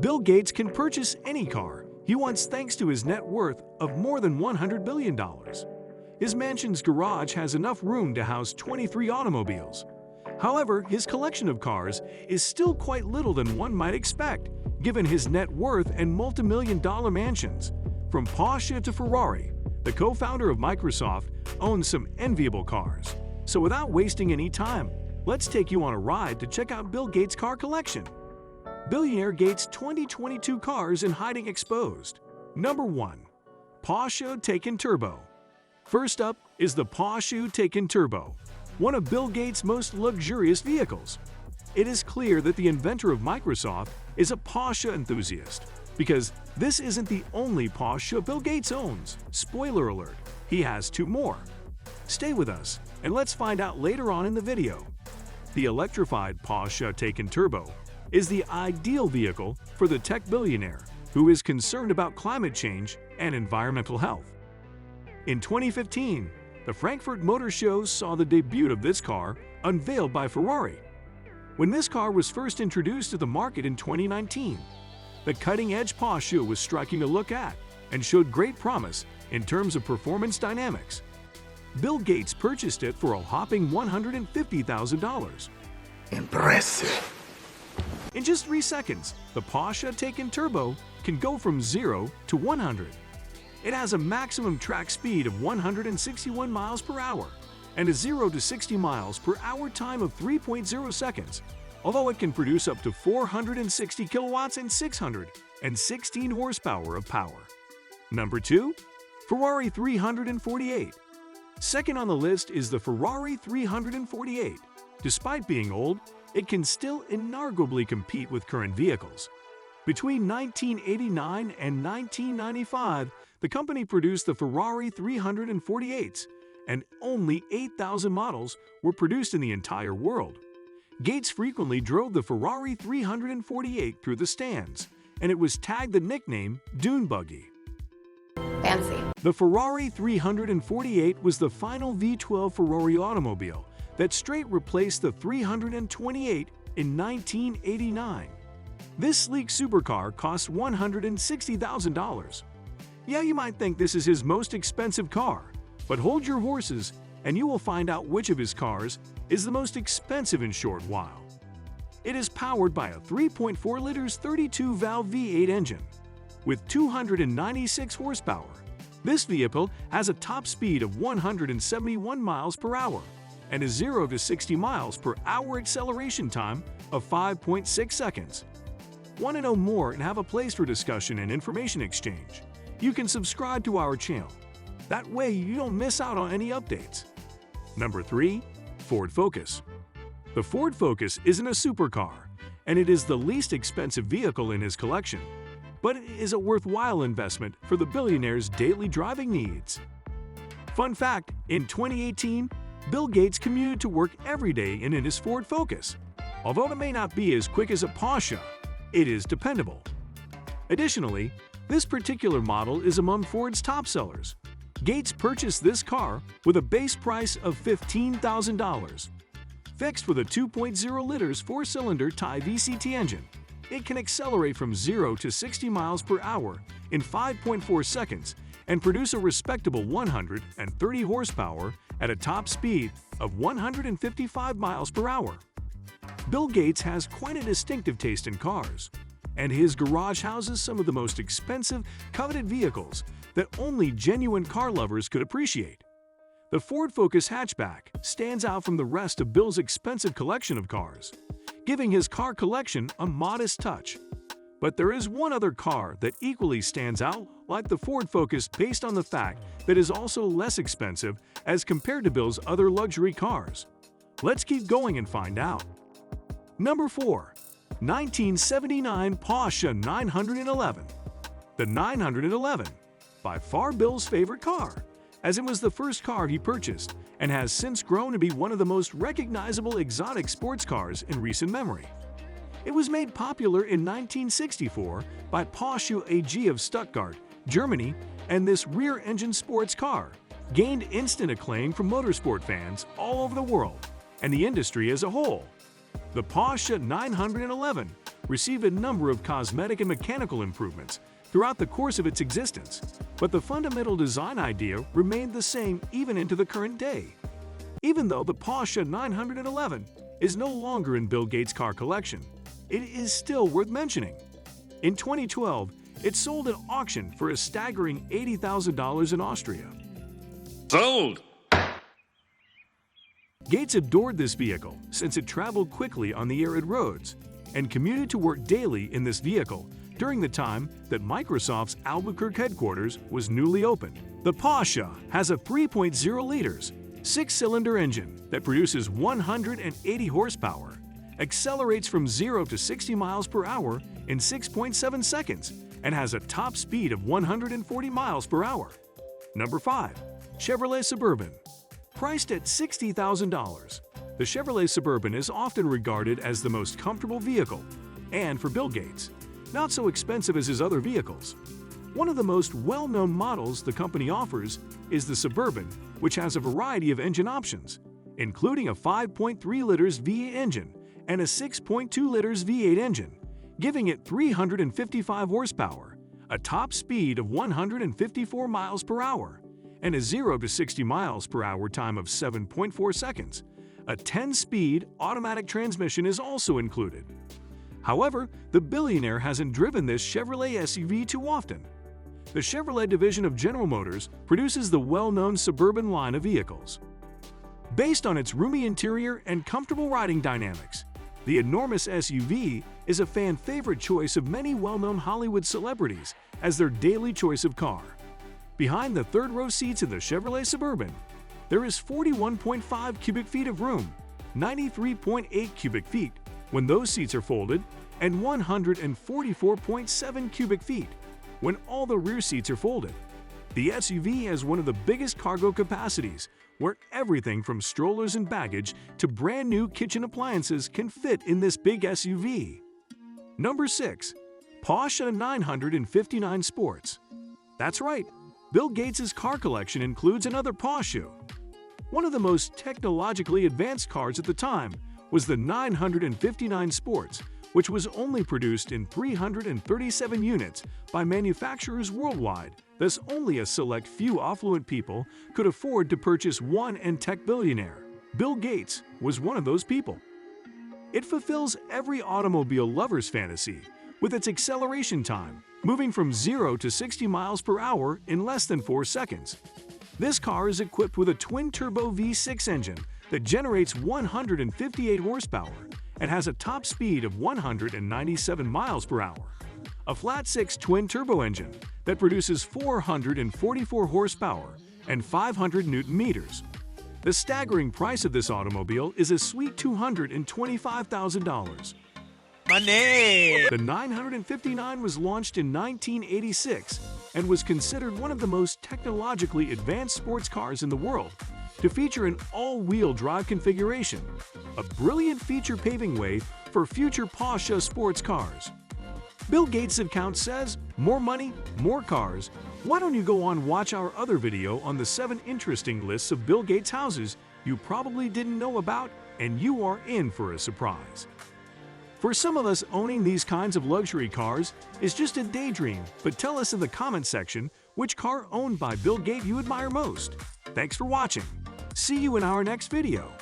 Bill Gates can purchase any car he wants thanks to his net worth of more than $100 billion. His mansion's garage has enough room to house 23 automobiles. However, his collection of cars is still quite little than one might expect, given his net worth and multimillion-dollar mansions. From Porsche to Ferrari, the co-founder of Microsoft owns some enviable cars. So without wasting any time, let's take you on a ride to check out Bill Gates' car collection. Billionaire Gates 2022 cars in hiding exposed. Number 1. Porsche Taycan Turbo. First up is the Porsche Taycan Turbo, one of Bill Gates' most luxurious vehicles. It is clear that the inventor of Microsoft is a Porsche enthusiast, because this isn't the only Porsche Bill Gates owns. Spoiler alert, he has 2 more. Stay with us, and let's find out later on in the video. The electrified Porsche Taycan Turbo is the ideal vehicle for the tech billionaire who is concerned about climate change and environmental health. In 2015, the Frankfurt Motor Show saw the debut of this car unveiled by Ferrari. When this car was first introduced to the market in 2019, the cutting-edge Porsche was striking to look at and showed great promise in terms of performance dynamics. Bill Gates purchased it for a whopping $150,000. Impressive. In just 3 seconds, the Porsche Taycan Turbo can go from 0 to 100. It has a maximum track speed of 161 miles per hour and a 0 to 60 miles per hour time of 3.0 seconds, although it can produce up to 460 kilowatts and 616 horsepower of power. Number 2. Ferrari 348. Second on the list is the Ferrari 348. Despite being old, it can still inarguably compete with current vehicles. Between 1989 and 1995, the company produced the Ferrari 348s, and only 8,000 models were produced in the entire world. Gates frequently drove the Ferrari 348 through the stands, and it was tagged the nickname Dune Buggy. Fancy. The Ferrari 348 was the final V12 Ferrari automobile that straight replaced the 328 in 1989. This sleek supercar cost $160,000. Yeah, you might think this is his most expensive car, but hold your horses and you will find out which of his cars is the most expensive in short while. It is powered by a 3.4 liters 32-valve V8 engine with 296 horsepower. This vehicle has a top speed of 171 miles per hour and a 0 to 60 miles per hour acceleration time of 5.6 seconds. Want to know more and have a place for discussion and information exchange? You can subscribe to our channel. That way you don't miss out on any updates. Number 3. Ford Focus. The Ford Focus isn't a supercar, and it is the least expensive vehicle in his collection, but it is a worthwhile investment for the billionaire's daily driving needs. Fun fact, in 2018, Bill Gates commuted to work every day in his Ford Focus. Although it may not be as quick as a Porsche, it is dependable. Additionally, this particular model is among Ford's top sellers. Gates purchased this car with a base price of $15,000. Fixed with a 2.0 liters 4-cylinder Ty VCT engine, it can accelerate from 0 to 60 miles per hour in 5.4 seconds and produce a respectable 130 horsepower at a top speed of 155 miles per hour. Bill Gates has quite a distinctive taste in cars, and his garage houses some of the most expensive, coveted vehicles that only genuine car lovers could appreciate. The Ford Focus hatchback stands out from the rest of Bill's expensive collection of cars, giving his car collection a modest touch. But there is one other car that equally stands out like the Ford Focus based on the fact that it is also less expensive as compared to Bill's other luxury cars. Let's keep going and find out. Number 4. 1979 Porsche 911. The 911, by far Bill's favorite car, as it was the first car he purchased and has since grown to be one of the most recognizable exotic sports cars in recent memory. It was made popular in 1964 by Porsche AG of Stuttgart, Germany, and this rear-engine sports car gained instant acclaim from motorsport fans all over the world and the industry as a whole. The Porsche 911 received a number of cosmetic and mechanical improvements throughout the course of its existence, but the fundamental design idea remained the same even into the current day. Even though the Porsche 911 is no longer in Bill Gates' car collection, it is still worth mentioning. In 2012, it sold at auction for a staggering $80,000 in Austria. Sold! Gates adored this vehicle since it traveled quickly on the arid roads and commuted to work daily in this vehicle during the time that Microsoft's Albuquerque headquarters was newly opened. The Porsche has a 3.0 liters, 6-cylinder engine that produces 180 horsepower, accelerates from 0 to 60 miles per hour in 6.7 seconds, and has a top speed of 140 miles per hour. Number 5. Chevrolet Suburban. Priced at $60,000, the Chevrolet Suburban is often regarded as the most comfortable vehicle, and for Bill Gates, not so expensive as his other vehicles. One of the most well-known models the company offers is the Suburban, which has a variety of engine options, including a 5.3 liters V8 engine and a 6.2 liters V8 engine, giving it 355 horsepower, a top speed of 154 miles per hour, and a 0 to 60 miles per hour time of 7.4 seconds. A 10-speed automatic transmission is also included. However, the billionaire hasn't driven this Chevrolet SUV too often. The Chevrolet division of General Motors produces the well-known Suburban line of vehicles. Based on its roomy interior and comfortable riding dynamics, the enormous SUV is a fan-favorite choice of many well-known Hollywood celebrities as their daily choice of car. Behind the third-row seats in the Chevrolet Suburban, there is 41.5 cubic feet of room, 93.8 cubic feet when those seats are folded, and 144.7 cubic feet when all the rear seats are folded. The SUV has one of the biggest cargo capacities, where everything from strollers and baggage to brand new kitchen appliances can fit in this big SUV. Number 6. Porsche 959 Sports. That's right, Bill Gates' car collection includes another Porsche. One of the most technologically advanced cars at the time was the 959 Sports, which was only produced in 337 units by manufacturers worldwide, thus only a select few affluent people could afford to purchase one, and tech billionaire Bill Gates was one of those people. It fulfills every automobile lover's fantasy with its acceleration time, moving from 0 to 60 miles per hour in less than 4 seconds. This car is equipped with a twin-turbo V6 engine that generates 158 horsepower and has a top speed of 197 miles per hour, a flat-6 twin-turbo engine that produces 444 horsepower and 500 Newton-meters. The staggering price of this automobile is a sweet $225,000. Money! The 959 was launched in 1986 and was considered one of the most technologically advanced sports cars in the world to feature an all-wheel drive configuration, a brilliant feature paving way for future Porsche sports cars. Bill Gates' account says, more money, more cars. Why don't you go on watch our other video on the 7 interesting lists of Bill Gates' houses you probably didn't know about, and you are in for a surprise. For some of us, owning these kinds of luxury cars is just a daydream, but tell us in the comment section which car owned by Bill Gates you admire most. Thanks for watching. See you in our next video.